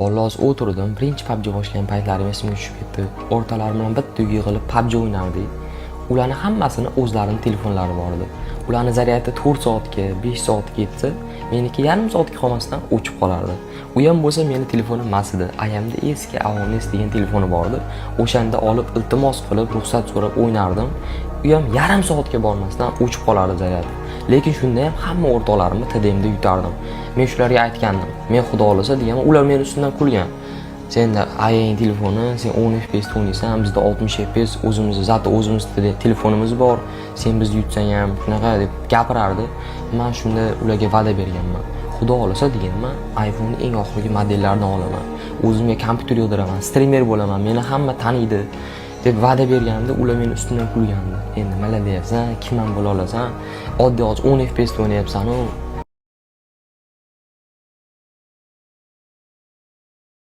Xullas o'tirdim, birinchi PUBG boshlagan paytlarim esimga tushib ketdi. O'rtalar bilan bitta yig'ilib PUBG o'ynardik. Ularning hammasini o'zlarining telefonlari bor edi. Ularning zaryadi 4 soatga, 5 soatga yetsa, meniki yarim soatga qolmasdan o'chib qolardi. U ham bo'lsa meni telefonim emas edi. Ayamda eski Avonis degan telefoni bor edi. O'shanda olib iltimos qilib, ruxsat so'rab o'ynardim. U ham yarim soatga bormasdan o'chib qolardi zaryadi. Lekin shunda ham hamma o'rtoqlarimni TDMda yutardim. Men shularga aytgandim. Men xudo xolasa degaman, ular meni ustidan kulgan. Senda ayang telefoni, sen 10 FPS o'ynaysan, bizda 60 FPS, o'zimiz telefonimiz bor. Sen bizni yutsang ham shunaqa deb gapirardi. Men shunda ularga va'da berganman. Xudo xolasa deganman, iPhone eng oxirgi modellarini olaman. O'zimga kompyuter yig'diraman, streamer bo'laman, meni hamma taniydi deb va'da berganimda ular meni ustimdan kulgandi. Endi nima deyapsan, kimman bo'la olasan? Oddiy 10 FPS o'ynayapsan-ku,